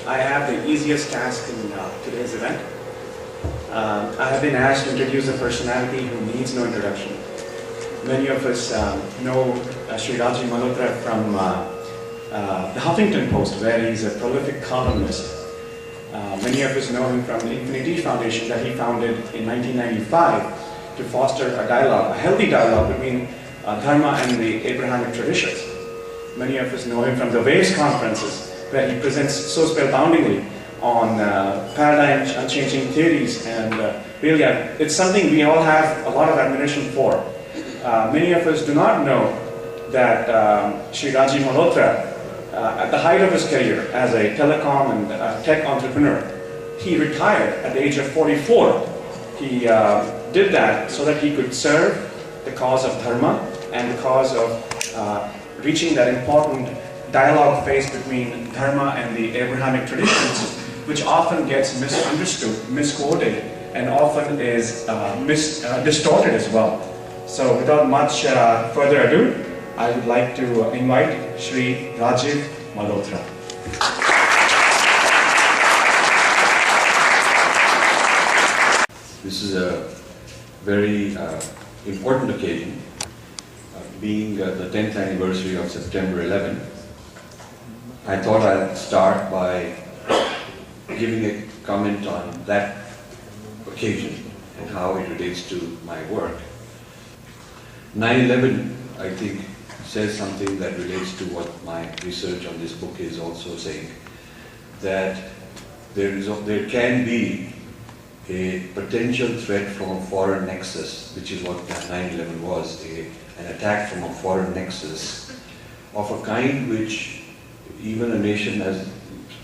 I have the easiest task in today's event. I have been asked to introduce a personality who needs no introduction. Many of us know Sri Rajiv Malhotra from the Huffington Post, where he's a prolific columnist. Many of us know him from the Infinity Foundation that he founded in 1995 to foster a dialogue, a healthy dialogue between Dharma and the Abrahamic traditions. Many of us know him from the Waves conferences, where he presents so spellboundingly on paradigm unchanging theories, and really it's something we all have a lot of admiration for. Many of us do not know that Sri Rajiv Malhotra, at the height of his career as a telecom and tech entrepreneur, he retired at the age of 44. He did that so that he could serve the cause of Dharma and the cause of reaching that important dialogue phase between Dharma and the Abrahamic traditions, which often gets misunderstood, misquoted, and often is distorted as well. So without much further ado, I would like to invite Sri Rajiv Malhotra. This is a very important occasion, being the 10th anniversary of September 11. I thought I'd start by giving a comment on that occasion and how it relates to my work. 9/11, I think, says something that relates to what my research on this book is also saying, that there can be a potential threat from a foreign nexus, which is what 9/11 was, an attack from a foreign nexus of a kind which even a nation as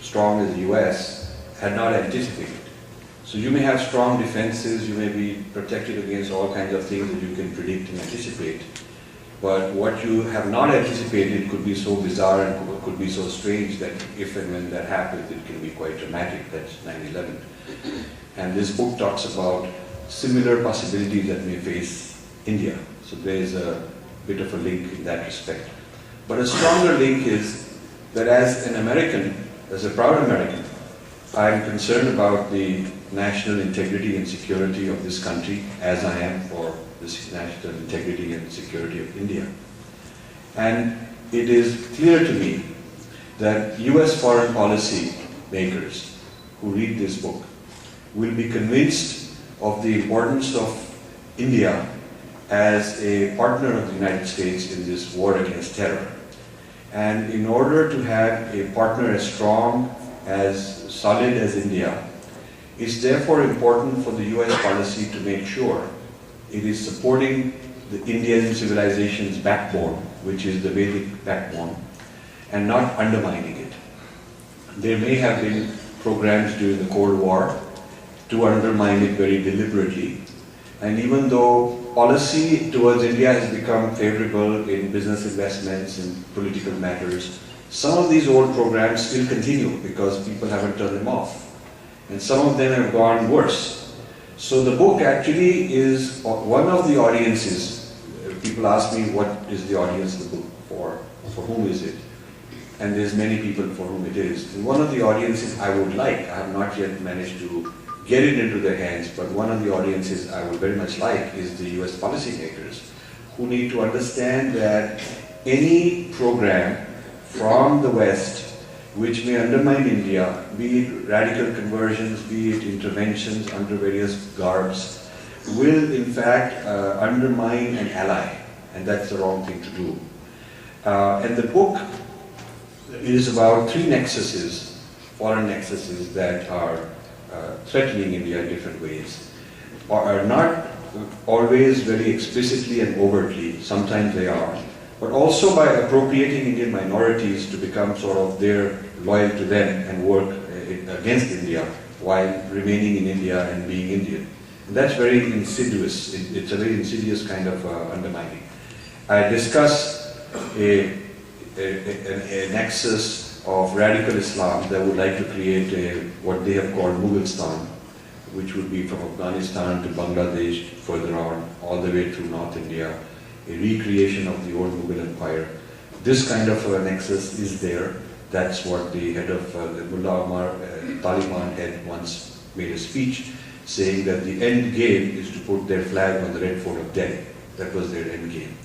strong as the US had not anticipated. So you may have strong defenses, you may be protected against all kinds of things that you can predict and anticipate, but what you have not anticipated could be so bizarre and could be so strange that if and when that happens, it can be quite dramatic. That's 9/11. And this book talks about similar possibilities that may face India. So there is a bit of a link in that respect. But a stronger link is that as an American, as a proud American, I am concerned about the national integrity and security of this country, as I am for the national integrity and security of India. And it is clear to me that US foreign policy makers who read this book will be convinced of the importance of India as a partner of the United States in this war against terror. And in order to have a partner as strong, as solid as India, it's therefore important for the US policy to make sure it is supporting the Indian civilization's backbone, which is the Vedic backbone, and not undermining it. There may have been programs during the Cold War to undermine it very deliberately. And even though policy towards India has become favorable in business investments and political matters, some of these old programs still continue because people haven't turned them off. And some of them have gone worse. So the book actually is one of the audiences. People ask me, what is the audience of the book for? For whom is it? And there's many people for whom it is. And one of the audiences I would like, I have not yet managed to get it into their hands, but one of the audiences I would very much like is the US policymakers, who need to understand that any program from the West which may undermine India, be it radical conversions, be it interventions under various garbs, will in fact undermine an ally, and that's the wrong thing to do. And the book is about three nexuses, foreign nexuses that are threatening India in different ways, or are not always very explicitly and overtly, sometimes they are, but also by appropriating Indian minorities to become sort of they're loyal to them and work against India while remaining in India and being Indian. And that's very insidious. It's a very insidious kind of undermining. I discuss a nexus of radical Islam that would like to create what they have called Mughalistan, which would be from Afghanistan to Bangladesh, further on, all the way through North India, a recreation of the old Mughal Empire. This kind of a nexus is there. That's what the head of the Mullah Omar Taliban had once made a speech saying that the end game is to put their flag on the Red Fort of Delhi. That was their end game.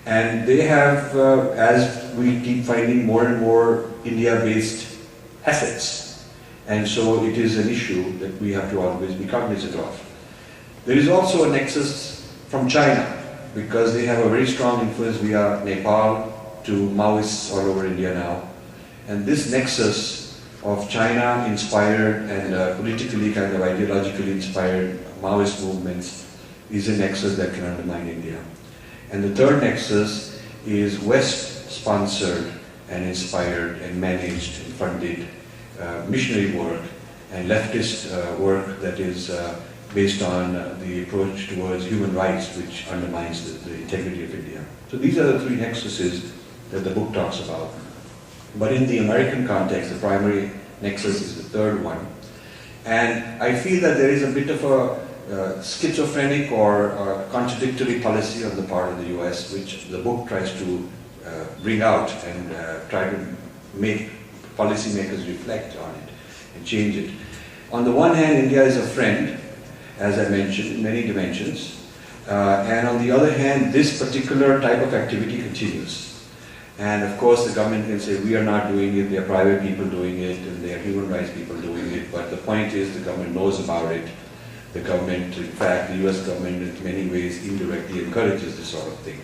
And they have, as we keep finding more and more India-based assets, and so it is an issue that we have to always be cognizant of. There is also a nexus from China, because they have a very strong influence via Nepal to Maoists all over India now. And this nexus of China-inspired and politically kind of ideologically inspired Maoist movements is a nexus that can undermine India. And the third nexus is West-sponsored and inspired and managed and funded missionary work and leftist work that is based on the approach towards human rights, which undermines the integrity of India. So these are the three nexuses that the book talks about. But in the American context, the primary nexus is the third one. And I feel that there is a bit of a schizophrenic or contradictory policy on the part of the US, which the book tries to bring out and try to make policymakers reflect on it and change it. On the one hand, India is a friend, as I mentioned, in many dimensions. And on the other hand, this particular type of activity continues. And of course, the government can say, we are not doing it, there are private people doing it, and there are human rights people doing it. But the point is, the government knows about it. The government, in fact, the US government in many ways indirectly encourages this sort of thing.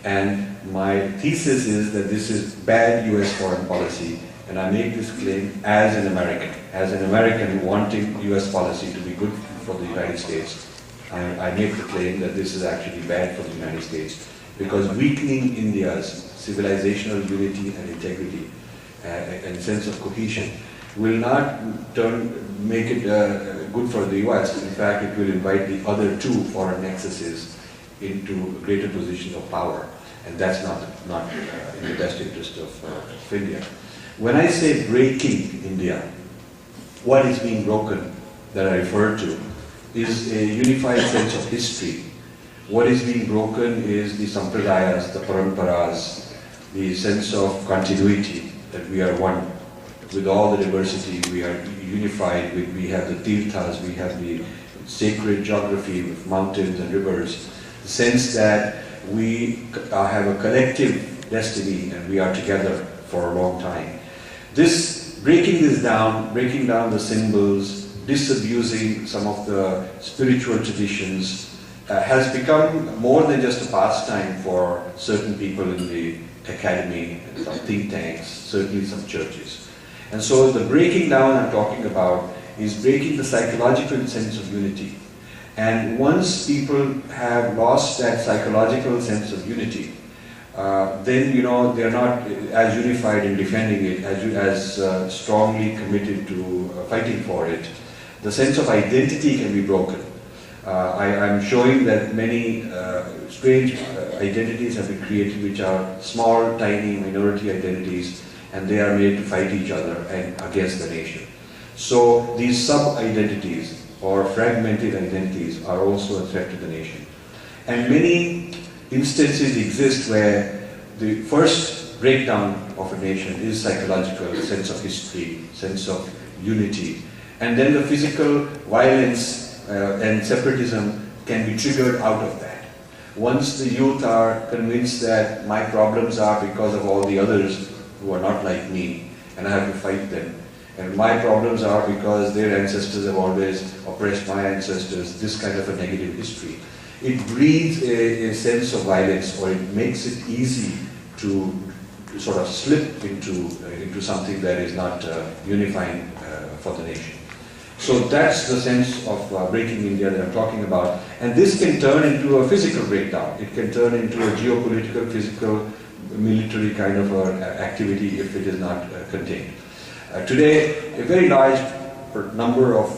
And my thesis is that this is bad US foreign policy, and I make this claim as an American wanting US policy to be good for the United States. I make the claim that this is actually bad for the United States, because weakening India's civilizational unity and integrity and sense of cohesion will not make it good for the US. In fact, it will invite the other two foreign nexuses into a greater position of power, and that's not in the best interest of India. When I say breaking India, what is being broken that I refer to is a unified sense of history. What is being broken is the sampradayas, the paramparas, the sense of continuity, that we are one. With all the diversity, we are unified. We have the tirthas, we have the sacred geography with mountains and rivers. The sense that we have a collective destiny and we are together for a long time. Breaking down the symbols, disabusing some of the spiritual traditions, has become more than just a pastime for certain people in the academy, some think tanks, certainly some churches. And so the breaking down I'm talking about is breaking the psychological sense of unity. And once people have lost that psychological sense of unity, then they're not as unified in defending it, as strongly committed to fighting for it. The sense of identity can be broken. I'm showing that many strange identities have been created, which are small, tiny, minority identities, and they are made to fight each other and against the nation. So these sub-identities or fragmented identities are also a threat to the nation. And many instances exist where the first breakdown of a nation is psychological, sense of history, sense of unity, and then the physical violence and separatism can be triggered out of that. Once the youth are convinced that my problems are because of all the others who are not like me, and I have to fight them, and my problems are because their ancestors have always oppressed my ancestors, this kind of a negative history, it breeds a sense of violence, or it makes it easy to sort of slip into something that is not unifying for the nation. So that's the sense of breaking India that I'm talking about. And this can turn into a physical breakdown. It can turn into a geopolitical, physical, military kind of activity if it is not contained. Today, a very large number of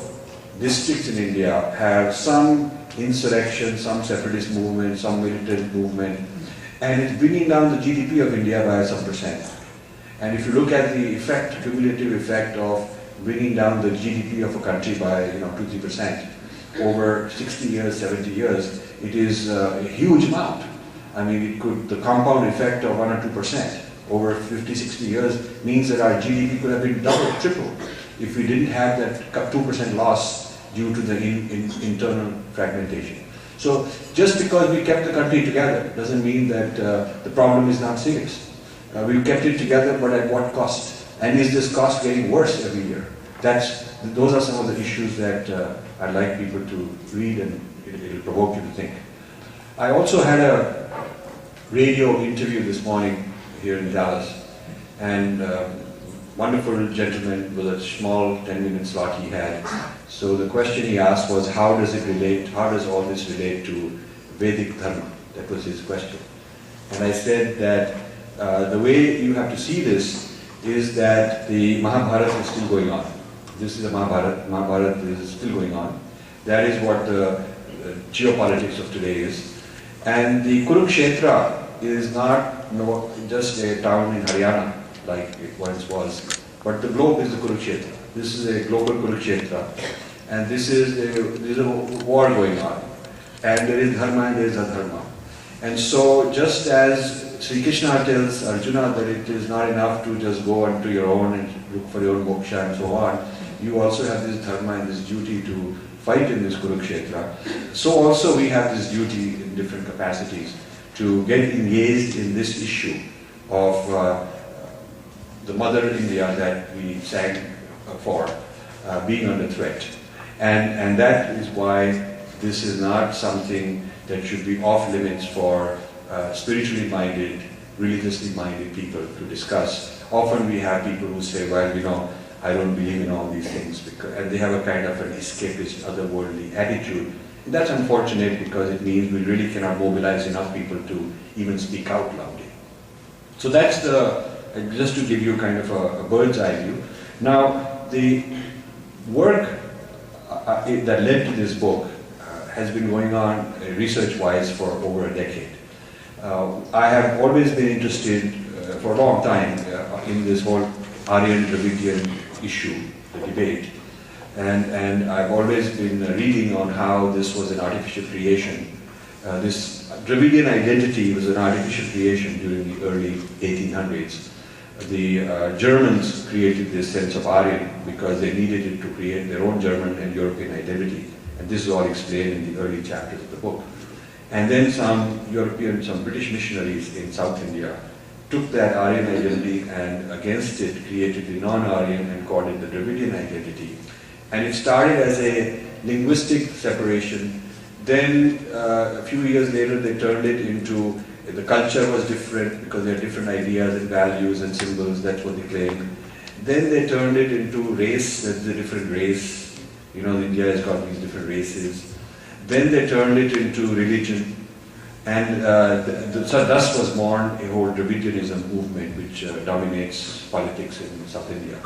districts in India have some insurrection, some separatist movement, some militant movement, and it's bringing down the GDP of India by some percent. And if you look at the effect, cumulative effect of bringing down the GDP of a country by 2-3% over 60 years, 70 years, it is a huge amount. I mean, the compound effect of 1 or 2% over 50, 60 years means that our GDP could have been double, triple if we didn't have that 2% loss due to the internal fragmentation. So just because we kept the country together doesn't mean that the problem is not serious. We kept it together, but at what cost? And is this cost getting worse every year? Those are some of the issues that I'd like people to read, and it'll provoke you to think. I also had a radio interview this morning here in Dallas, and wonderful gentleman with a small 10-minute slot he had. So the question he asked was, how does all this relate to Vedic Dharma? That was his question. And I said that the way you have to see this is that the Mahabharata is still going on. This is a Mahabharata. Mahabharata is still going on. That is what the geopolitics of today is. And the Kurukshetra is not just a town in Haryana like it once was, but the globe is the Kurukshetra. This is a global Kurukshetra, and this is a war going on. And there is Dharma and there is Adharma. And so just as Sri Krishna tells Arjuna that it is not enough to just go onto your own and look for your own moksha and so on, you also have this dharma and this duty to fight in this Kurukshetra. So also we have this duty in different capacities to get engaged in this issue of the Mother India that we sang for being under threat. And that is why this is not something that should be off limits for spiritually minded, religiously minded people to discuss. Often we have people who say, well, I don't believe in all these things, and they have a kind of an escapist, otherworldly attitude. And that's unfortunate because it means we really cannot mobilize enough people to even speak out loudly. So that's just to give you kind of a bird's eye view. Now, the work that led to this book has been going on research-wise for over a decade. I have always been interested for a long time in this whole Aryan-Dravidian issue, the debate. And I've always been reading on how this was an artificial creation. This Dravidian identity was an artificial creation during the early 1800s. The Germans created this sense of Aryan because they needed it to create their own German and European identity. And this is all explained in the early chapters of the book. And then some British missionaries in South India took that Aryan identity and against it created the non-Aryan and called it the Dravidian identity. And it started as a linguistic separation. Then a few years later they turned it into, the culture was different because they had different ideas and values and symbols, that's what they claimed. Then they turned it into race, that's a different race. India has got these different races. Then they turned it into religion. And so thus was born a whole Dravidianism movement which dominates politics in South India.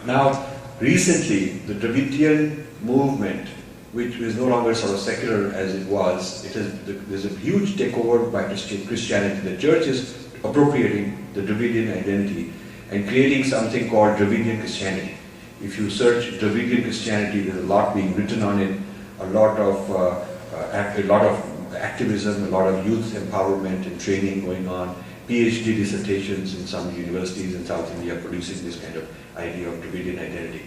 Now, recently, the Dravidian movement, which is no longer sort of secular as it was, there's a huge takeover by Christianity. The church is appropriating the Dravidian identity and creating something called Dravidian Christianity. If you search Dravidian Christianity, there's a lot being written on it, a lot of activism, a lot of youth empowerment and training going on, PhD dissertations in some universities in South India producing this kind of idea of Dravidian identity.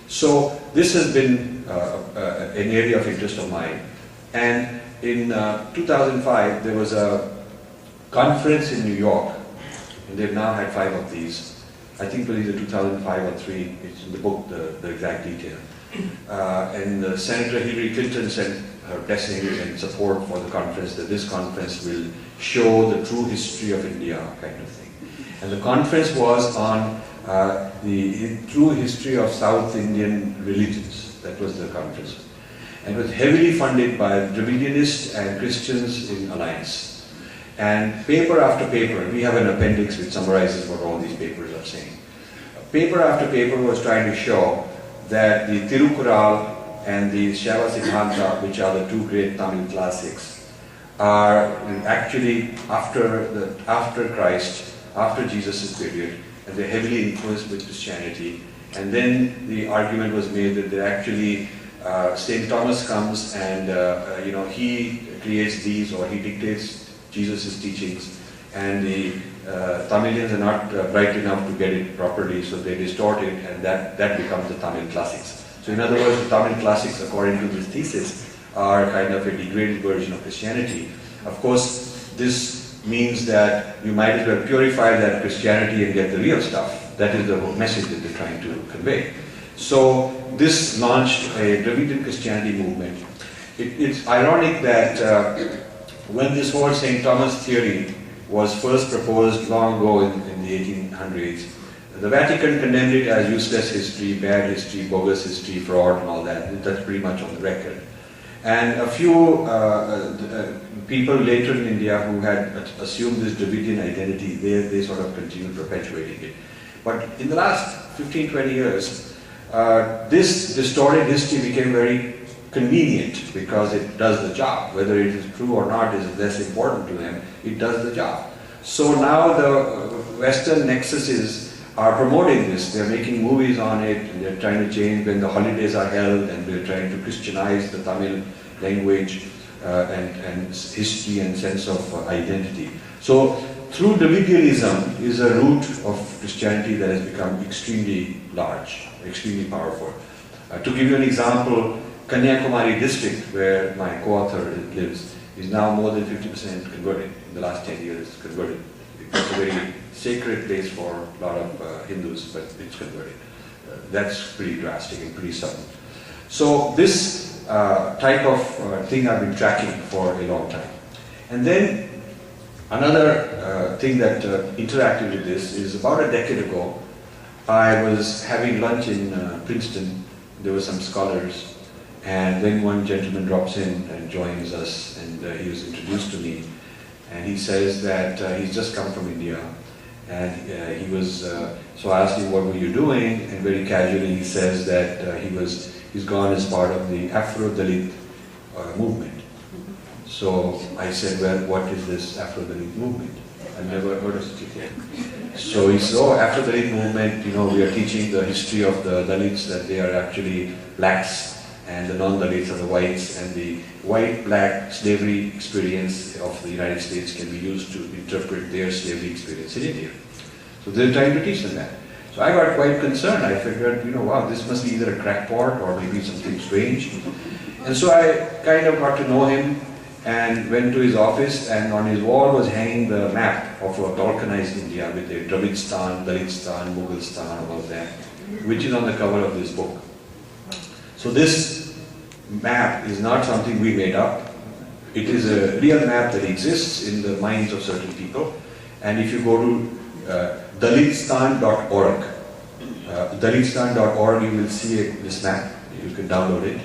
So this has been an area of interest of mine. And in 2005, there was a conference in New York, and they've now had 5 of these. I think it was either 2005 or 3, it's in the book, the exact detail. And Senator Hillary Clinton sent her blessings and support for the conference, that this conference will show the true history of India, kind of thing. And the conference was on the true history of South Indian religions. That was the conference. And it was heavily funded by Dravidianists and Christians in alliance. And paper after paper, we have an appendix which summarizes what all these papers are saying. Paper after paper was trying to show that the Tirukural and the Shaiva Siddhanta, which are the 2 great Tamil classics, are actually after Christ, after Jesus' period, and they're heavily influenced with Christianity. And then the argument was made that they actually, St. Thomas comes and he creates these, or he dictates Jesus' teachings, and the Tamilians are not bright enough to get it properly, so they distort it, and that becomes the Tamil classics. So in other words, the Tamil classics, according to this thesis, are kind of a degraded version of Christianity. Of course, this means that you might as well purify that Christianity and get the real stuff. That is the message that they're trying to convey. So this launched a Dravidian Christianity movement. It's ironic that when this whole St. Thomas theory was first proposed long ago in the 1800s, the Vatican condemned it as useless history, bad history, bogus history, fraud and all that. That's pretty much on the record. And a few people later in India who had assumed this Dravidian identity, they sort of continued perpetuating it. But in the last 15-20 years, this distorted history became very convenient because it does the job. Whether it is true or not is less important to them. It does the job. So now the Western nexuses are promoting this. They're making movies on it, and they're trying to change when the holidays are held, and they're trying to Christianize the Tamil language and history and sense of identity. So through Dravidianism is a root of Christianity that has become extremely large, extremely powerful. To give you an example, Kanyakumari district, where my co-author lives, is now more than 50% converted. In the last 10 years, converted. It's a very sacred place for a lot of Hindus, but it's converted. That's pretty drastic and pretty sudden. So this type of thing I've been tracking for a long time. And then another thing that interacted with this is about a decade ago, I was having lunch in Princeton. There were some scholars. And then one gentleman drops in and joins us, and he was introduced to me. And he says that he's just come from India. And he was, so I asked him, what were you doing? And very casually he says that he's gone as part of the Afro-Dalit movement. So I said, well, what is this Afro-Dalit movement? I've never heard of such a thing. So he said, oh, Afro-Dalit movement, you know, we are teaching the history of the Dalits, that they are actually blacks, and the non-Dalits are the whites, and the white-black slavery experience of the United States can be used to interpret their slavery experience in India. So they're trying to teach them that. So I got quite concerned. I figured, you know, wow, this must be either a crackpot or maybe something strange. And so I kind of got to know him and went to his office, and on his wall was hanging the map of a balkanized India with the Dravidstan, Dalistan, Mughalistan, all of that, which is on the cover of this book. So this map is not something we made up. It is a real map that exists in the minds of certain people. And if you go to Dalistan.org, Dalistan.org, you will see this map. You can download it.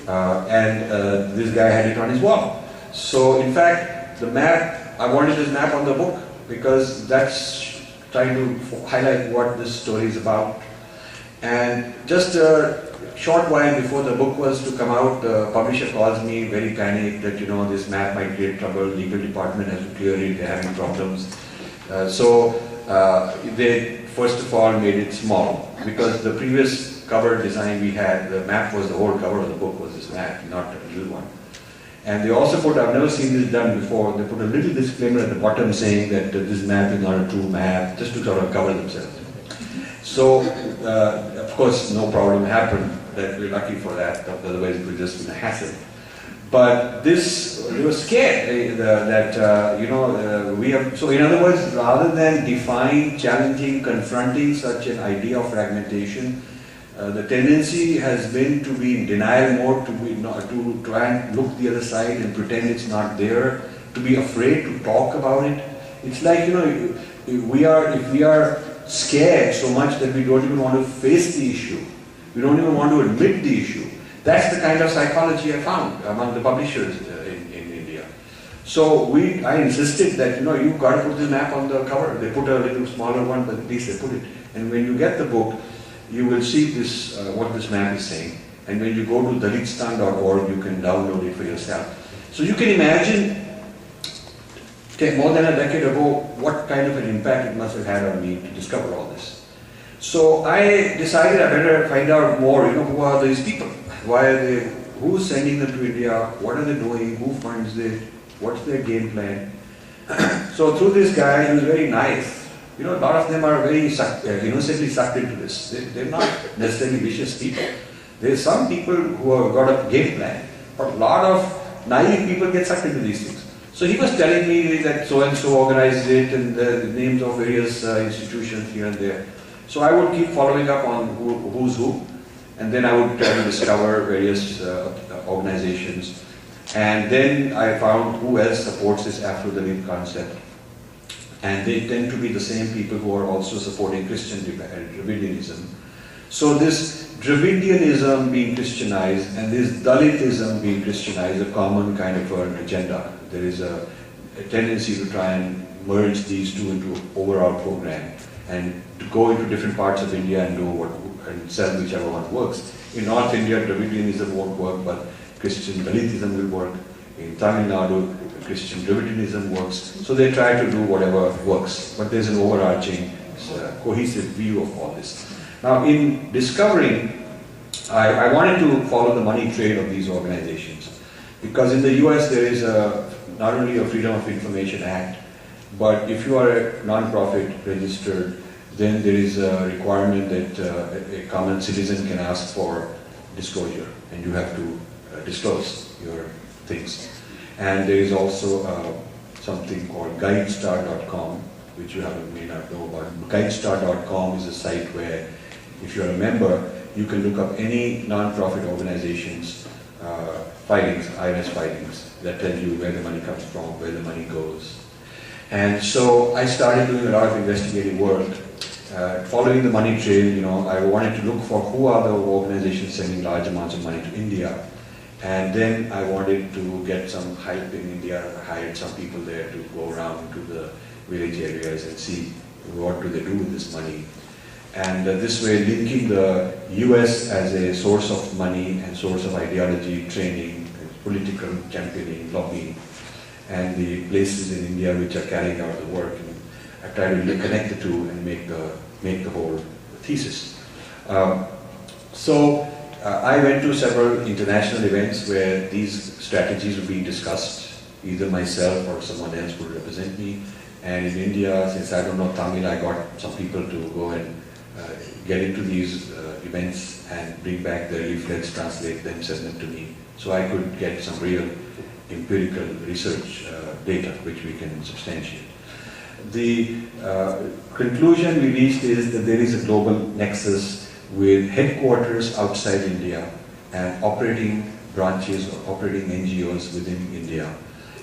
And this guy had it on his wall. So in fact, the map, I wanted this map on the book because that's trying to highlight what this story is about. And just a short while before the book was to come out, the publisher calls me very panicked that, you know, this map might create trouble, legal department has to clear it, they're having problems. So they first of all made it small, because the previous cover design we had, the map was the whole cover of the book was this map, not a little one. And they also put, I've never seen this done before, they put a little disclaimer at the bottom saying that this map is not a true map, just to sort of cover themselves. So, of course, no problem happened. That we're lucky for that, otherwise it would just be a hassle. But this, they were scared that, you know, we have, so in other words, rather than define, challenging, confronting such an idea of fragmentation, the tendency has been to be in denial mode, to try and look the other side and pretend it's not there, to be afraid to talk about it. It's like, you know, if we are scared so much that we don't even want to face the issue, we don't even want to admit the issue. That's the kind of psychology I found among the publishers in India. So I insisted that, you know, you've got to put the map on the cover. They put a little smaller one, but at least they put it. And when you get the book, you will see this, what this map is saying. And when you go to Dalistan.org, you can download it for yourself. So you can imagine, more than a decade ago, what kind of an impact it must have had on me to discover all this. So I decided I better find out more, you know, who are these people? Why are they, who's sending them to India? What are they doing? Who funds it? What's their game plan? So through this guy, he was very nice. You know, a lot of them are very innocently sucked into this. They're not necessarily vicious people. There's some people who have got a game plan, but a lot of naive people get sucked into these things. So he was telling me that so-and-so organizes it and the names of various institutions here and there. So I would keep following up on who's who, and then I would try to discover various organizations. And then I found who else supports this Afro-Dalit concept. And they tend to be the same people who are also supporting Christian Dravidianism. So this Dravidianism being Christianized and this Dalitism being Christianized, a common kind of an agenda. There is a tendency to try and merge these two into an overall program and to go into different parts of India and do and sell whichever one works. In North India, Dravidianism won't work, but Christian Dalitism will work. In Tamil Nadu, Christian Dravidianism works. So they try to do whatever works, but there's an overarching, cohesive view of all this. Now, in discovering, I wanted to follow the money trail of these organizations, because in the US there is not only a Freedom of Information Act, but if you are a non-profit registered, then there is a requirement that a common citizen can ask for disclosure, and you have to disclose your things. And there is also something called guidestar.com, which you may not know about. Guidestar.com is a site where, if you're a member, you can look up any non-profit organization's filings, IRS filings, that tell you where the money comes from, where the money goes. And so I started doing a lot of investigative work. Following the money trail, you know, I wanted to look for who are the organizations sending large amounts of money to India. And then I wanted to get some help in India. I hired some people there to go around to the village areas and see what do they do with this money. And this way, linking the US as a source of money and source of ideology, training, political campaigning, lobbying, and the places in India which are carrying out the work. And I try to connect the two and make the whole thesis. I went to several international events where these strategies were being discussed. Either myself or someone else would represent me. And in India, since I don't know Tamil, I got some people to go and get into these events and bring back the leaflets, translate them, send them to me. So I could get some real empirical research data which we can substantiate. The conclusion we reached is that there is a global nexus with headquarters outside India and operating branches or operating NGOs within India.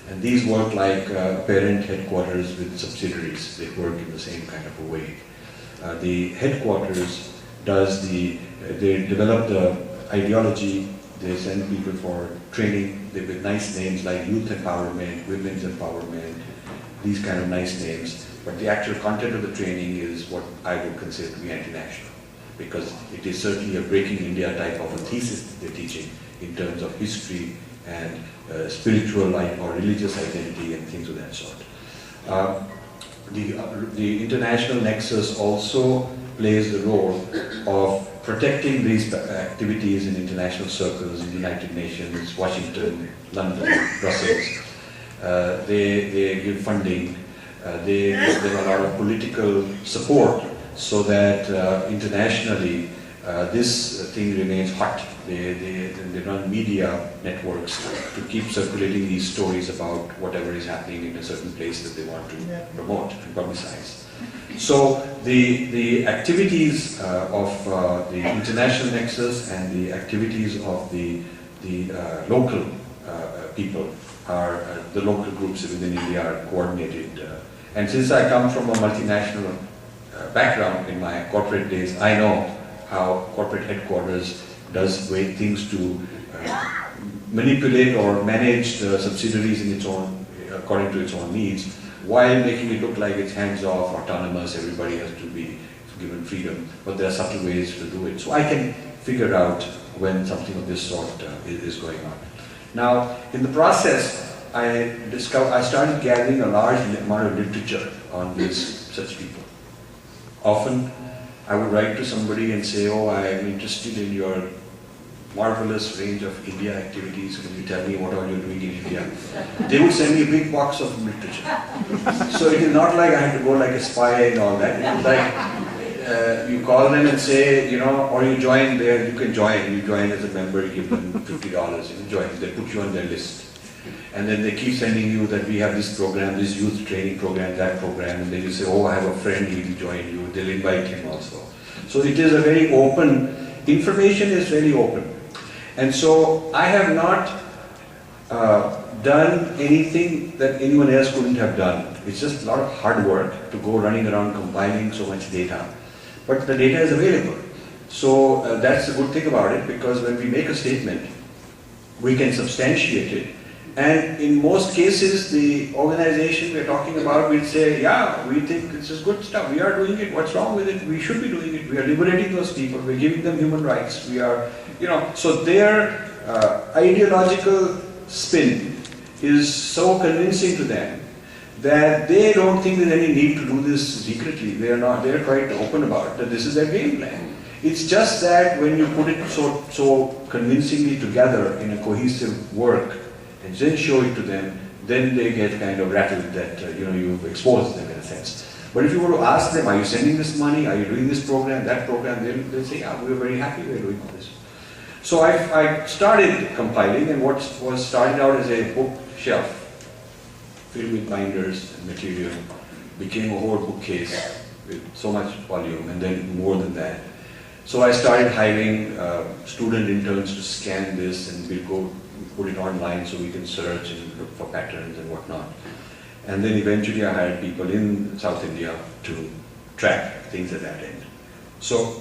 And these work like parent headquarters with subsidiaries. They work in the same kind of a way. The headquarters they develop the ideology, they send people for training, they with nice names like youth empowerment, women's empowerment, these kind of nice names. But the actual content of the training is what I would consider to be anti-national, because it is certainly a breaking India type of a thesis that they're teaching in terms of history and spiritual or religious identity and things of that sort. The international nexus also plays the role of protecting these activities in international circles, in the United Nations, Washington, London, Brussels. They give funding, they give them a lot of political support so that internationally this thing remains hot. They run media networks to keep circulating these stories about whatever is happening in a certain place that they want to promote and publicize. So the activities of the international nexus and the activities of the local people are, the local groups within India are coordinated. And since I come from a multinational background in my corporate days, I know how corporate headquarters does things to manipulate or manage the subsidiaries in its own, according to its own needs, while making it look like it's hands-off, autonomous, everybody has to be given freedom, but there are subtle ways to do it. So I can figure out when something of this sort is going on. Now, in the process, I started gathering a large amount of literature on such people. Often, I would write to somebody and say, oh, I am interested in your marvelous range of India activities. When you tell me what are you doing in India, they would send me a big box of literature. So it is not like I have to go like a spy and all that. It is like you call them and say, you know, or you join there, you can join. You join as a member, you give them $50, you join. They put you on their list. And then they keep sending you that we have this program, this youth training program, that program, and then you say, oh, I have a friend, he will join you. They'll invite him also. So it is a very open, information is very open. And so I have not done anything that anyone else couldn't have done. It's just a lot of hard work to go running around compiling so much data. But the data is available. So that's the good thing about it, because when we make a statement, we can substantiate it. And in most cases, the organization we're talking about will say, yeah, we think this is good stuff. We are doing it. What's wrong with it? We should be doing it. We are liberating those people. We're giving them human rights. We are, you know, so their ideological spin is so convincing to them that they don't think there's any need to do this secretly. They're quite open about it, that this is their game plan. It's just that when you put it so convincingly together in a cohesive work, and then show it to them, then they get kind of rattled that you know, you've exposed them in a sense. But if you were to ask them, are you sending this money, are you doing this program, that program, they'll say, yeah, we're very happy we're doing all this. So I started compiling, and what was started out as a bookshelf filled with binders and material became a whole bookcase with so much volume, and then more than that. So I started hiring student interns to scan this, and we'll go put it online so we can search and look for patterns and whatnot. And then eventually I hired people in South India to track things at that end. So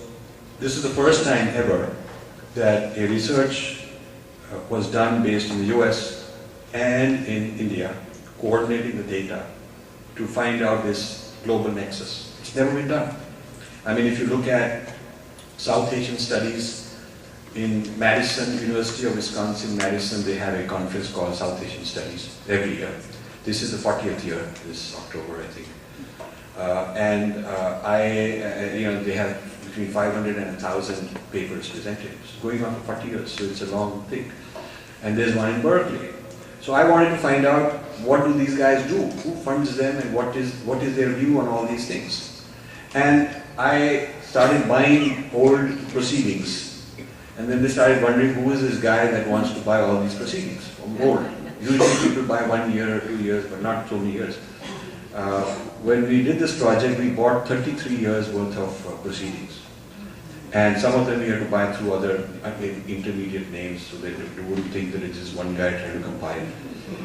this is the first time ever that a research was done based in the US and in India, coordinating the data to find out this global nexus. It's never been done. I mean, if you look at South Asian studies, in Madison, University of Wisconsin, Madison, they have a conference called South Asian Studies every year. This is the 40th year, this October, I think. You know, they have between 500 and 1,000 papers presented. It's going on for 40 years, so it's a long thing. And there's one in Berkeley. So I wanted to find out, what do these guys do? Who funds them, and what is their view on all these things? And I started buying old proceedings. And then they started wondering, who is this guy that wants to buy all these proceedings from old? Usually people buy 1 year or 2 years, but not so many years. When we did this project, we bought 33 years worth of proceedings. And some of them we had to buy through other intermediate names, so that you wouldn't think that it's just one guy trying to compile.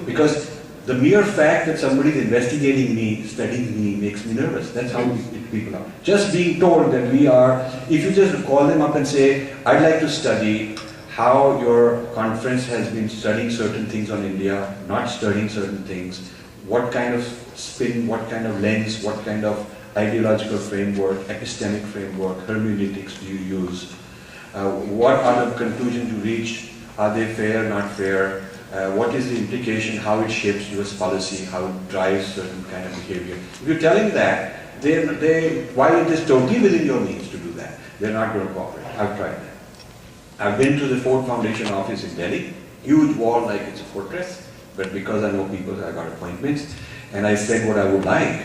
Because the mere fact that somebody is investigating me, studying me, makes me nervous. That's how people are. Just being told that we are, if you just call them up and say, I'd like to study how your conference has been studying certain things on India, not studying certain things, what kind of spin, what kind of lens, what kind of ideological framework, epistemic framework, hermeneutics do you use, what are the conclusions you reach, are they fair, not fair, what is the implication, how it shapes US policy, how it drives certain kind of behavior. If you're telling that, while it is totally within your means to do that, they're not going to cooperate. I've tried that. I've been to the Ford Foundation office in Delhi, huge wall like it's a fortress, but because I know people, I got appointments, and I said what I would like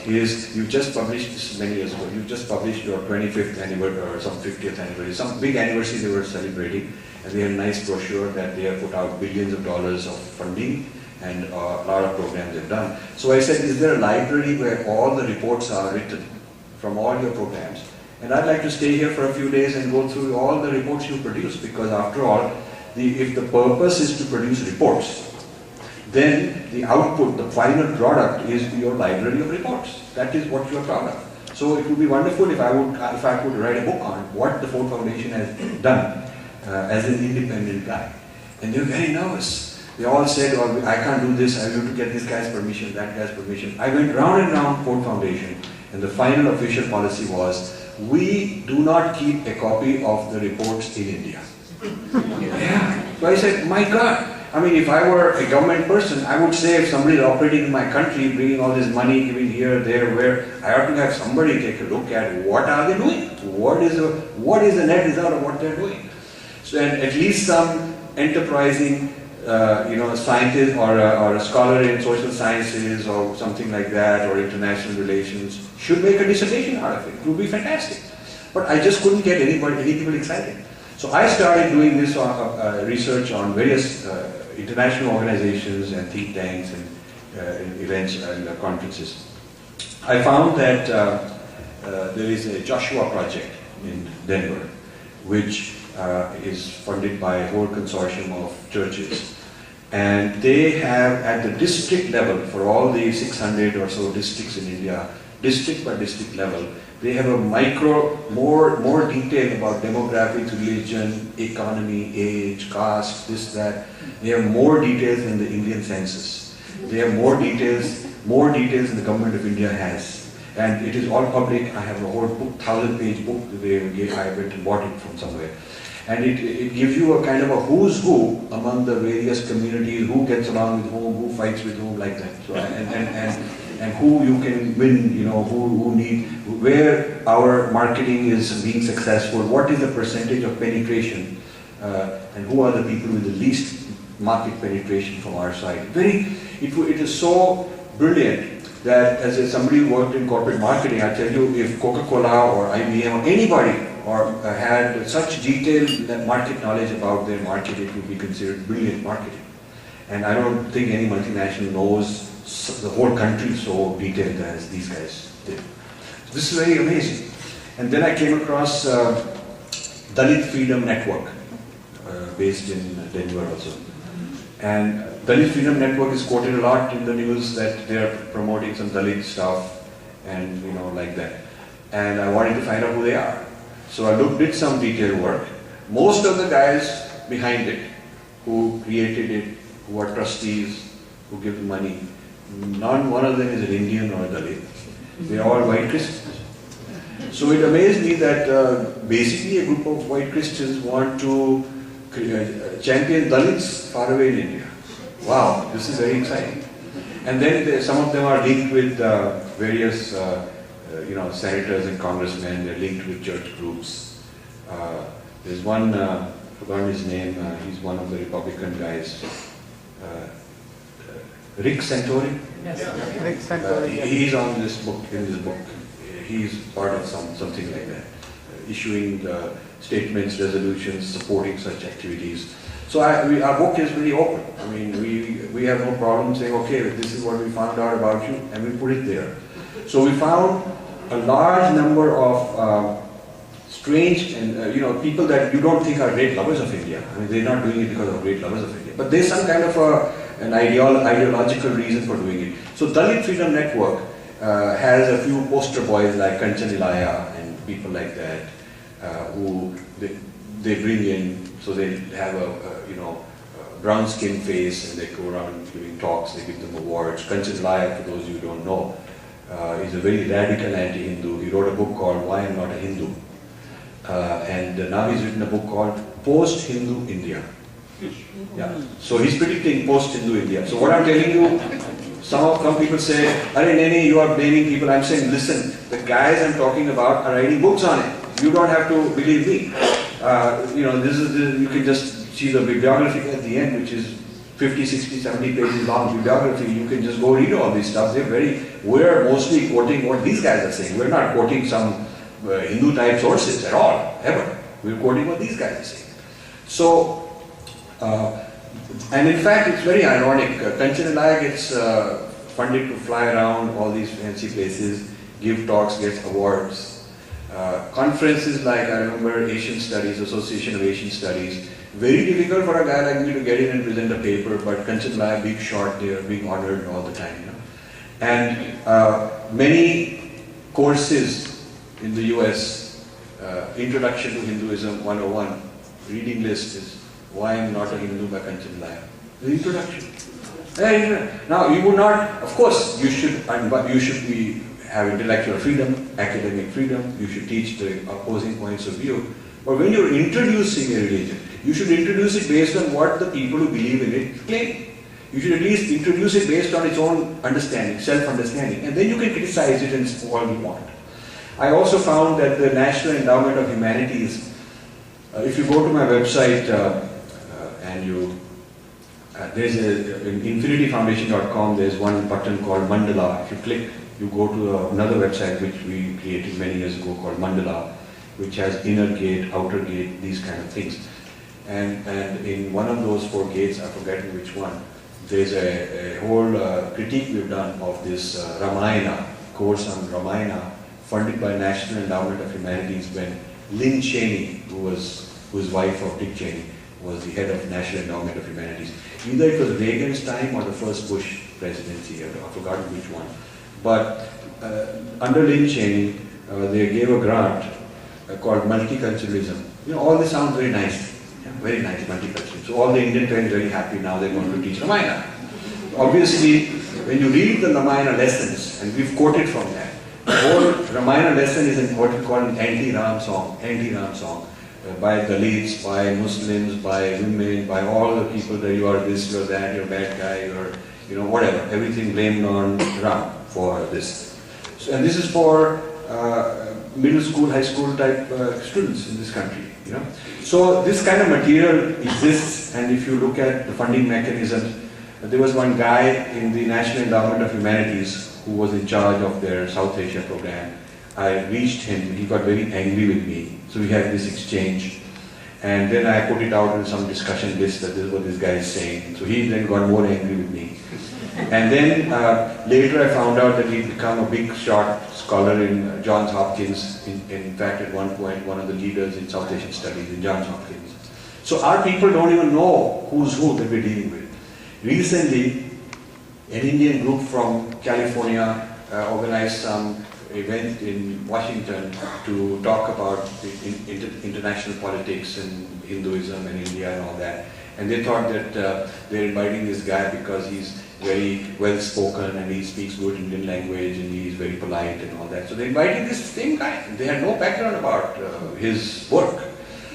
is, you've just published, this many years ago, you've just published your 25th anniversary or some 50th anniversary, some big anniversary they were celebrating, and they had a nice brochure that they have put out billions of dollars of funding and a lot of programs they've done. So I said, is there a library where all the reports are written from all your programs? And I'd like to stay here for a few days and go through all the reports you produce, because after all, if the purpose is to produce reports, then the output, the final product is your library of reports. That is what you are proud of. So it would be wonderful if I could write a book on what the Ford Foundation has done as an independent guy. And they were very nervous. They all said, oh, I can't do this, I have to get this guy's permission, that guy's permission. I went round and round Ford Foundation, and the final official policy was, we do not keep a copy of the reports in India. Yeah. So I said, my God. I mean, if I were a government person, I would say, if somebody is operating in my country, bringing all this money, giving here, there, where, I have to have somebody take a look at what are they doing? What is the net result of what they're doing? So, and at least some enterprising scientist or a scholar in social sciences or something like that, or international relations, should make a dissertation out of it. It would be fantastic. But I just couldn't get any people excited. So I started doing this research on various international organizations and think tanks and events and conferences. I found that there is a Joshua project in Denver, which is funded by a whole consortium of churches. And they have, at the district level, for all the 600 or so districts in India, district by district level, they have a more detail about demographics, religion, economy, age, caste, this, that. They have more details than the Indian census. They have more details than the government of India has. And it is all public. I have a whole book, 1,000-page book. I went and bought it from somewhere. And it gives you a kind of a who's who among the various communities, who gets along with whom, who fights with whom, like that. So, and who you can win, who need, where our marketing is being successful, what is the percentage of penetration, and who are the people with the least market penetration from our side. It is so brilliant that as somebody who worked in corporate marketing, I tell you, if Coca-Cola or IBM or anybody had such detailed market knowledge about their market, it would be considered brilliant marketing. And I don't think any multinational knows the whole country so detailed as these guys did. So this is very amazing. And then I came across Dalit Freedom Network, based in Denver also. And Dalit Freedom Network is quoted a lot in the news that they are promoting some Dalit stuff and like that. And I wanted to find out who they are. So I did some detailed work. Most of the guys behind it, who created it, who are trustees, who give the money, one of them is an Indian or a Dalit. They are all white Christians. So it amazed me that basically a group of white Christians want to champion Dalits far away in India. Wow, this is very exciting. And then some of them are linked with various senators and congressmen. They're linked with church groups. There's one, I forgot his name, he's one of the Republican guys. Rick Santori? Yes, Rick Santori. He's on this book, in this book. He's part of something like that, issuing statements, resolutions, supporting such activities. So our book is very open. I mean, we have no problem saying, okay, this is what we found out about you, and we put it there. So we found a large number of strange and people that you don't think are great lovers of India. I mean, they're not doing it because of great lovers of India, but there's some kind of an ideological reason for doing it. So Dalit Freedom Network has a few poster boys like Kanchan Ilaya and people like that who they bring in. So they have a brown skin face and they go around giving talks. They give them awards. Kanchan Ilaya, for those you don't know, is a very radical anti-Hindu. He wrote a book called Why I'm Not a Hindu. And now he's written a book called Post-Hindu India. Yeah. So he's predicting post-Hindu India. So what I'm telling you, some people say, Arey Nene, you are blaming people. I'm saying, listen, the guys I'm talking about are writing books on it. You don't have to believe me. You can just see the bibliography at the end, which is 50, 60, 70 pages long bibliography. You can just go read all these stuff. We're mostly quoting what these guys are saying. We're not quoting some Hindu type sources at all, ever. We're quoting what these guys are saying. So, and in fact, it's very ironic. Kanchan Ilaya gets funded to fly around all these fancy places, give talks, gets awards. Conferences like, I remember, Asian Studies, Association of Asian Studies, very difficult for a guy like me to get in and present a paper, but Kanchan Ilaya, big shot there, being honored all the time. And many courses in the US, Introduction to Hinduism 101, reading list is Why I'm Not a Hindu by Kanchan Ilaya. The introduction. Now you would not, of course, you should have intellectual freedom, academic freedom, you should teach the opposing points of view. But when you're introducing a religion, you should introduce it based on what the people who believe in it claim. You should at least introduce it based on its own understanding, self-understanding, and then you can criticize it and all you want. I also found that the National Endowment of Humanities If you go to my website and you, there's in infinityfoundation.com, there's one button called Mandala. If you click, you go to another website which we created many years ago called Mandala, which has inner gate, outer gate, these kind of things. And in one of those 4 gates, I've forgotten which one, there's a whole critique we've done of this Ramayana, course on Ramayana, funded by National Endowment of Humanities when Lynn Cheney, whose wife of Dick Cheney, was the head of National Endowment of Humanities. Either it was Reagan's time or the first Bush presidency, I've forgotten which one. But under Lynn Cheney, they gave a grant called multiculturalism. You know, all this sounds very nice. Yeah, very nice, multiculturalism. So all the Indian parents are very happy now they're going to teach Ramayana. Obviously, when you read the Ramayana lessons, and we've quoted from that, the whole Ramayana lesson is what we call an anti-Ram song, by Dalits, by Muslims, by women, by all the people that you are this, you're that, you're a bad guy, you're, you know, whatever, everything blamed on Ram for this. So, and this is for middle school, high school type students in this country, you know. So this kind of material exists, and if you look at the funding mechanisms, there was one guy in the National Endowment of Humanities who was in charge of their South Asia program. I reached him, he got very angry with me, so we had this exchange. And then I put it out in some discussion list that this is what this guy is saying. So he then got more angry with me. And then later I found out that he'd become a big shot scholar in Johns Hopkins. In fact, at one point, one of the leaders in South Asian studies in Johns Hopkins. So our people don't even know who's who that we're dealing with. Recently, an Indian group from California organized some event in Washington to talk about international politics and Hinduism and India and all that. And they thought that they're inviting this guy because he's very well spoken and he speaks good Indian language and he's very polite and all that. So they invited this same guy. They had no background about his work.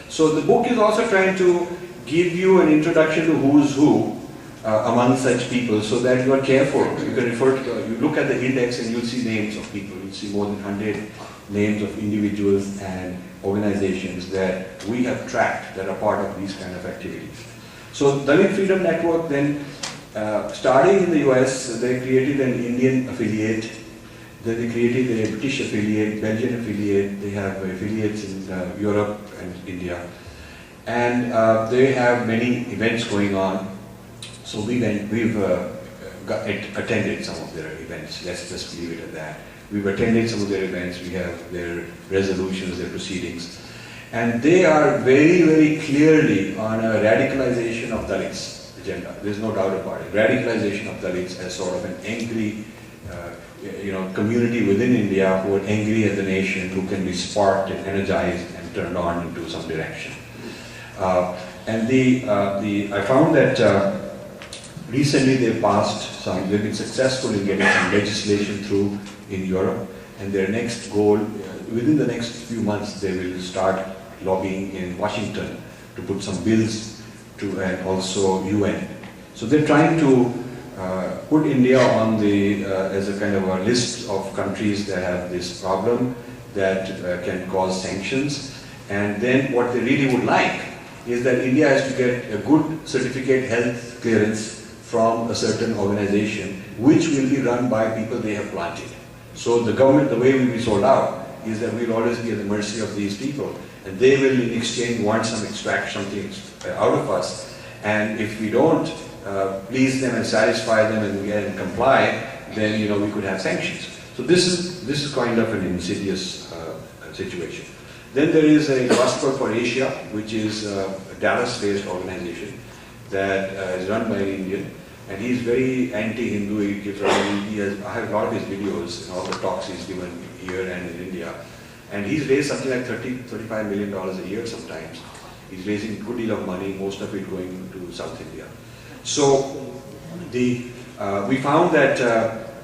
So the book is also trying to give you an introduction to who's who among such people, so that you are careful. You can refer to, you look at the index and you'll see names of people. You'll see more than 100 names of individuals and organizations that we have tracked that are part of these kind of activities. So Dalit Freedom Network then, starting in the US, they created an Indian affiliate, then they created a British affiliate, Belgian affiliate, they have affiliates in Europe and India. And they have many events going on. So we've attended some of their events, let's just leave it at that. We've attended some of their events, we have their resolutions, their proceedings. And they are very, very clearly on a radicalization of Dalits agenda. There's no doubt about it. Radicalization of Dalits as sort of an angry community within India who are angry at the nation, who can be sparked and energized and turned on into some direction. I found that recently they've been successful in getting some legislation through in Europe, and their next goal, within the next few months, they will start lobbying in Washington to put some bills to, and also UN. So they're trying to put India on the, as a kind of a list of countries that have this problem that can cause sanctions. And then what they really would like is that India has to get a good certificate health clearance from a certain organization, which will be run by people they have planted. So the government, the way we'll be sold out, is that we'll always be at the mercy of these people, and they will in exchange want some extract something out of us. And if we don't please them and satisfy them and comply, then we could have sanctions. So this is kind of an insidious situation. Then there is a Gospel for Asia, which is a Dallas-based organization that is run by an Indian, and he's very anti-Hindu. I have a lot of his videos and all the talks he's given here and in India, and he's raised something like $35 million a year sometimes. He's raising a good deal of money, most of it going to South India. So we found that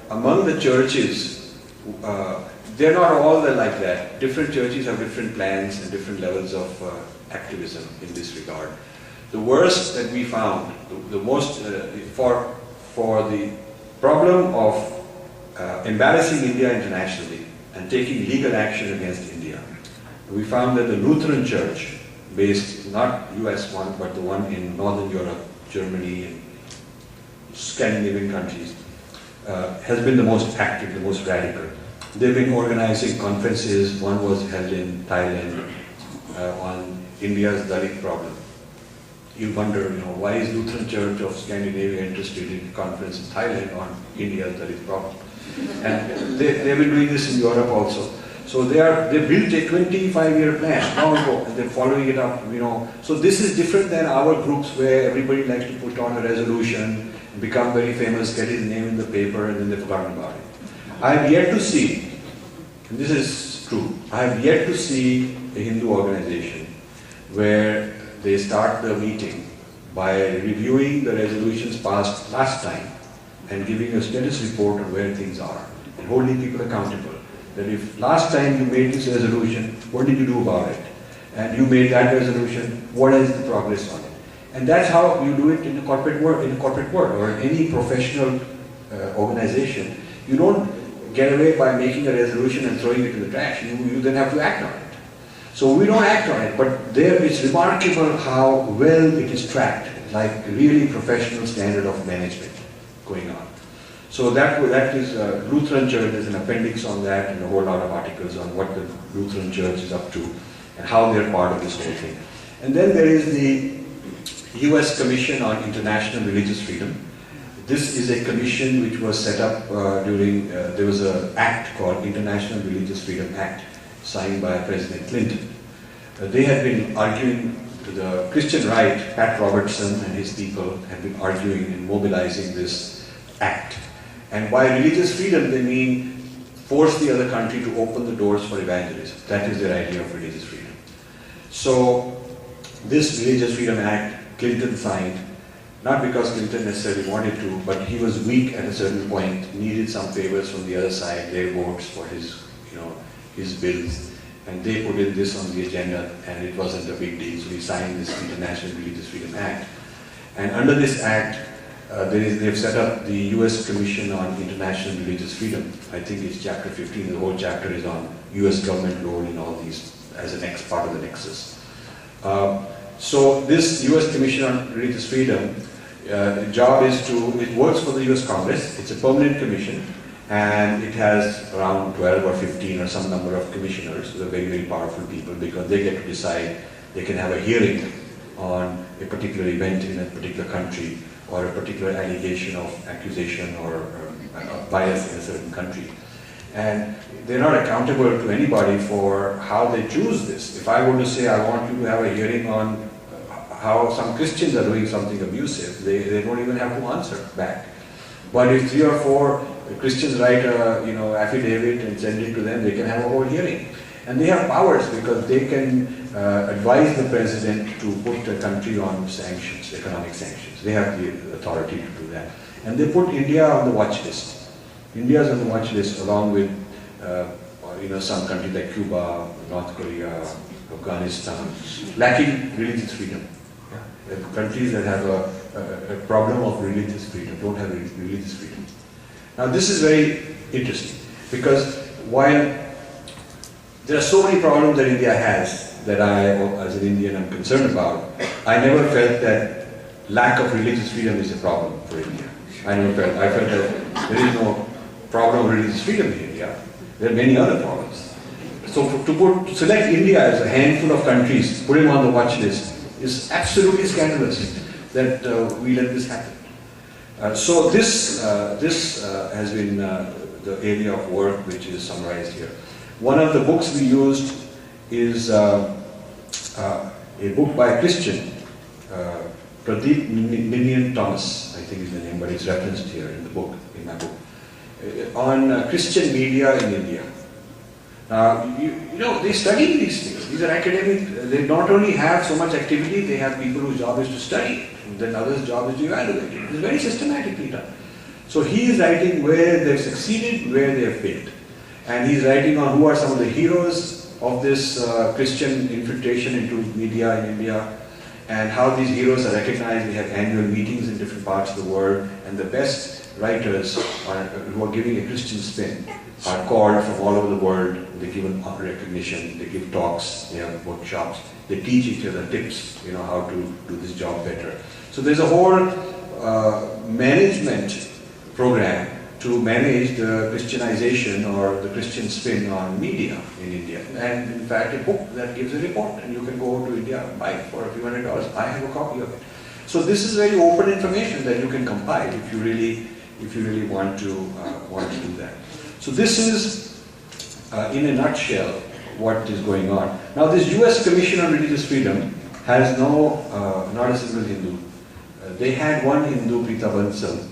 among the churches, they're not all like that. Different churches have different plans and different levels of activism in this regard. The worst that we found, the most, for the problem of embarrassing India internationally and taking legal action against India, we found that the Lutheran Church based, not US one, but the one in Northern Europe, Germany, and Scandinavian countries, has been the most active, the most radical. They've been organizing conferences. One was held in Thailand on India's Dalit problem. You wonder, why is Lutheran Church of Scandinavia interested in a conference in Thailand on India's Dalit problem? And they've been doing this in Europe also. So they built a 25-year plan long ago, and they're following it up. So this is different than our groups where everybody likes to put on a resolution, become very famous, get his name in the paper, and then they've forgotten about it. I have yet to see, and this is true, I have yet to see a Hindu organization where they start the meeting by reviewing the resolutions passed last time and giving a status report on where things are and holding people accountable. That if last time you made this resolution, what did you do about it? And you made that resolution, what is the progress on it? And that's how you do it in the corporate world, or in any professional organization. You don't get away by making a resolution and throwing it in the trash. You then have to act on it. So we don't act on it, but there it's remarkable how well it is tracked, like really professional standard of management going on. So that is Lutheran Church. There's an appendix on that and a whole lot of articles on what the Lutheran Church is up to and how they're part of this whole thing. And then there is the US Commission on International Religious Freedom. This is a commission which was set up during, there was an act called International Religious Freedom Act signed by President Clinton. They had been arguing to the Christian right, Pat Robertson and his people have been arguing and mobilizing this act. And by religious freedom, they mean force the other country to open the doors for evangelism. That is their idea of religious freedom. So this Religious Freedom Act, Clinton signed, not because Clinton necessarily wanted to, but he was weak at a certain point, needed some favors from the other side, their votes for his, his bills, and they put in this on the agenda, and it wasn't a big deal, so he signed this International Religious Freedom Act. And under this act, they've set up the US Commission on International Religious Freedom. I think it's chapter 15, the whole chapter is on US government role in all these as a next part of the nexus. So this US Commission on Religious Freedom, the job is it works for the US Congress, it's a permanent commission, and it has around 12 or 15 or some number of commissioners. They're very, very powerful people because they get to decide, they can have a hearing on a particular event in a particular country or a particular allegation of accusation or bias in a certain country. And they're not accountable to anybody for how they choose this. If I were to say I want you to have a hearing on how some Christians are doing something abusive, they don't even have to answer back. But if 3 or 4 Christians write a affidavit and send it to them, they can have a whole hearing. And they have powers because they can advise the president to put the country on sanctions, economic sanctions. They have the authority to do that. And they put India on the watch list. India is on the watch list along with some countries like Cuba, North Korea, Afghanistan, lacking religious freedom. Yeah. Countries that have a problem of religious freedom, don't have religious freedom. Now this is very interesting because while there are so many problems that India has that I, as an Indian, am concerned about, I never felt that lack of religious freedom is a problem for India. I felt that there is no problem of religious freedom in India. There are many other problems. So to select India as a handful of countries, put him on the watch list, is absolutely scandalous that we let this happen. So this has been the area of work which is summarized here. One of the books we used is a book by a Christian, Pradeep Ninian Thomas, I think is the name, but it's referenced here in the book, in my book, on Christian media in India. Now, they study these things. These are academic. They not only have so much activity, they have people whose job is to study, and then others' job is to evaluate it. It's very systematically done. So he is writing where they've succeeded, where they have failed. And he's writing on who are some of the heroes of this Christian infiltration into media in India, and how these heroes are recognized. We have annual meetings in different parts of the world, and the best writers who are giving a Christian spin are called from all over the world, they give recognition, they give talks, they have workshops, they teach each other tips, how to do this job better. So there's a whole management program to manage the Christianization or the Christian spin on media in India. And in fact, a book that gives a report, and you can go to India and buy it for a few $100. I have a copy of it. So this is very open information that you can compile if you really want to do that. So this is, in a nutshell, what is going on. Now, this U.S. Commission on Religious Freedom has not a single Hindu. They had one Hindu, Preeta Bansal.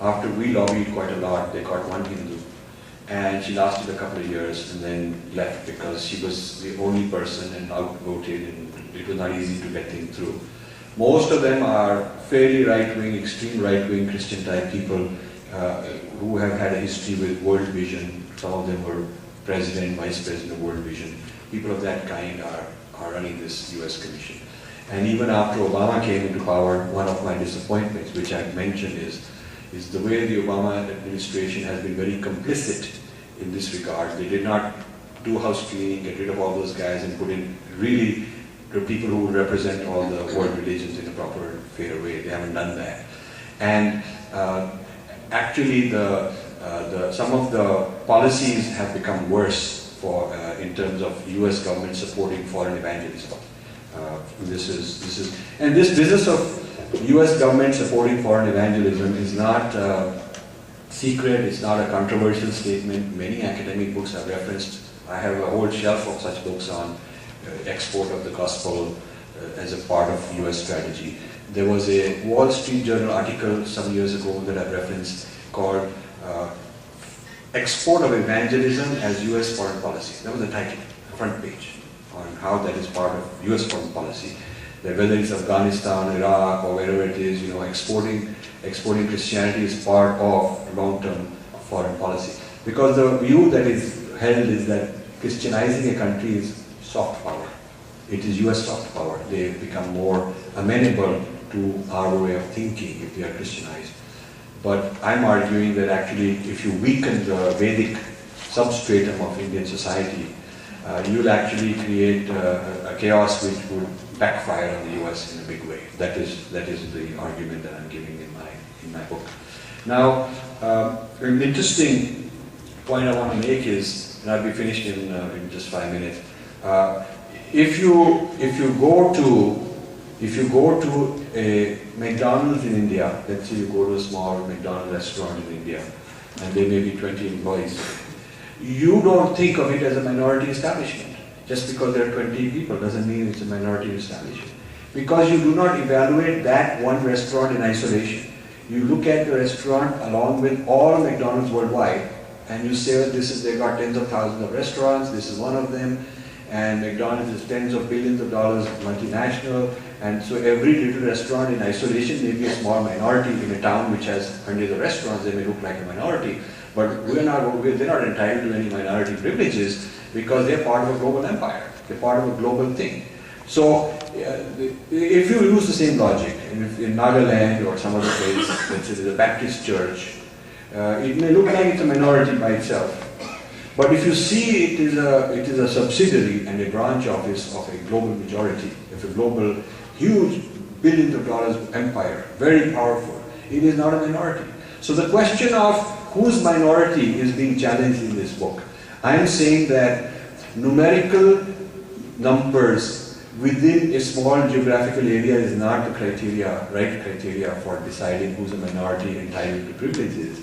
After we lobbied quite a lot, they got one Hindu. And she lasted a couple of years and then left because she was the only person and outvoted, and it was not easy to get things through. Most of them are fairly right-wing, extreme right-wing Christian-type people who have had a history with World Vision. Some of them were president, vice president of World Vision. People of that kind are running this US Commission. And even after Obama came into power, one of my disappointments, which I've mentioned, is the way the Obama administration has been very complicit in this regard. They did not do house cleaning, get rid of all those guys and put in really the people who would represent all the world religions in a proper, fair way. They haven't done that. And actually some of the policies have become worse in terms of US government supporting foreign evangelism. This business of US government supporting foreign evangelism is not secret, it's not a controversial statement. Many academic books have referenced. I have a whole shelf of such books on export of the gospel as a part of US strategy. There was a Wall Street Journal article some years ago that I've referenced called Export of Evangelism as US Foreign Policy. That was the title, the front page, on how that is part of US foreign policy. That whether it's Afghanistan, Iraq, or wherever it is, exporting Christianity is part of long-term foreign policy. Because the view that is held is that Christianizing a country is soft power. It is US soft power. They become more amenable to our way of thinking if they are Christianized. But I'm arguing that actually if you weaken the Vedic substratum of Indian society, you'll actually create a chaos which would backfire on the US in a big way. That is the argument that I'm giving in my book. Now, an interesting point I want to make is, and I'll be finished in just 5 minutes. If you go to a McDonald's in India, let's say you go to a small McDonald's restaurant in India, and there may be 20 employees, you don't think of it as a minority establishment. Just because there are 20 people doesn't mean it's a minority establishment. Because you do not evaluate that one restaurant in isolation. You look at the restaurant along with all McDonald's worldwide, and you say, they got tens of thousands of restaurants, this is one of them, and McDonald's is tens of billions of dollars multinational, and so every little restaurant in isolation may be a small minority. In a town which has hundreds of restaurants, they may look like a minority, but they're not entitled to any minority privileges because they're part of a global empire, they're part of a global thing. So if you use the same logic, and if in Nagaland or some other place, let's say there's a Baptist church, it may look like it's a minority by itself. But if you see it is a subsidiary and a branch office of a global majority, of a global, huge, billions of dollars empire, very powerful, it is not a minority. So the question of whose minority is being challenged in this book. I am saying that numerical numbers within a small geographical area is not the right criteria for deciding who's a minority entitled to privileges.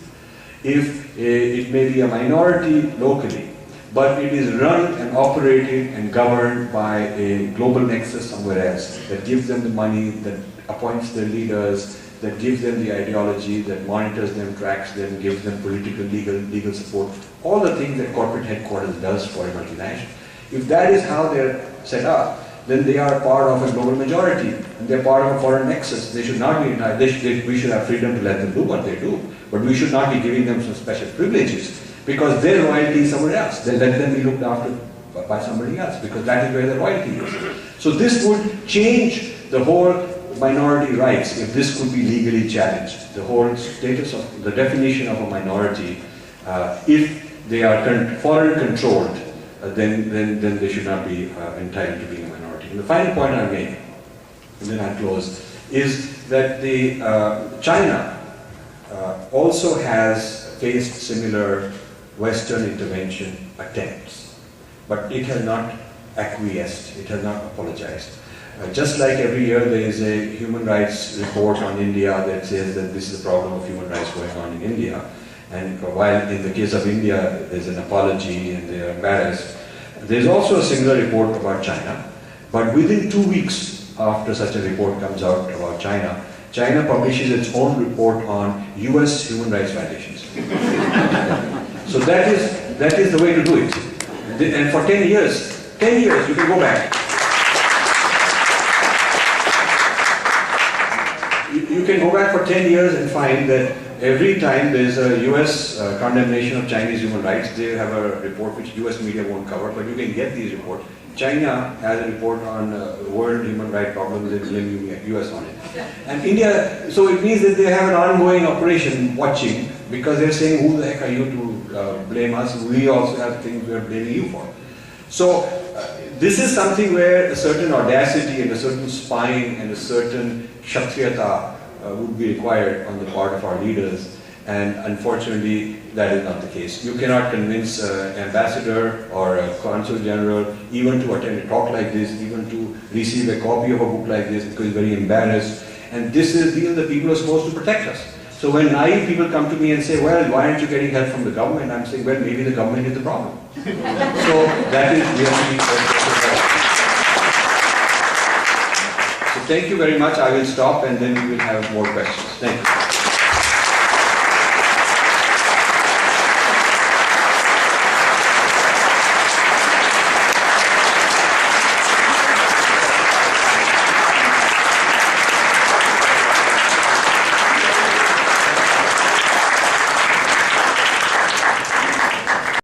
If it may be a minority locally, but it is run and operated and governed by a global nexus somewhere else that gives them the money, that appoints their leaders, that gives them the ideology, that monitors them, tracks them, gives them political, legal support, all the things that corporate headquarters does for a multinational. If that is how they're set up, then they are part of a global majority, and they're part of a foreign nexus. They should not be entitled. We should have freedom to let them do what they do, but we should not be giving them some special privileges because their royalty is somewhere else. Then let them be looked after by somebody else because that is where the royalty is. So this would change the whole minority rights if this could be legally challenged. The whole status of the definition of a minority, if they are foreign controlled, then they should not be entitled to being a minority. And the final point I'll make, and then I'll close, is that China also has faced similar Western intervention attempts, but it has not acquiesced, it has not apologized. Just like every year there is a human rights report on India that says that this is the problem of human rights going on in India, and while in the case of India there's an apology and they are embarrassed, there's also a similar report about China, but within 2 weeks after such a report comes out about China, China publishes its own report on US human rights violations. So that is the way to do it. And for 10 years, you can go back. You can go back for 10 years and find that every time there's a US condemnation of Chinese human rights, they have a report which US media won't cover, but you can get these reports. China has a report on world human rights problems and blaming US on it. And India, so it means that they have an ongoing operation watching, because they're saying, who the heck are you to blame us? We also have things we're blaming you for. So this is something where a certain audacity and a certain spine and a certain kshatriyata would be required on the part of our leaders, and unfortunately that is not the case. You cannot convince an ambassador or a consul general even to attend a talk like this, even to receive a copy of a book like this, because he's very embarrassed. And these are the people who are supposed to protect us. So when naive people come to me and say, well, why aren't you getting help from the government? I'm saying, well, maybe the government is the problem. So that is really... So thank you very much. I will stop and then we will have more questions. Thank you.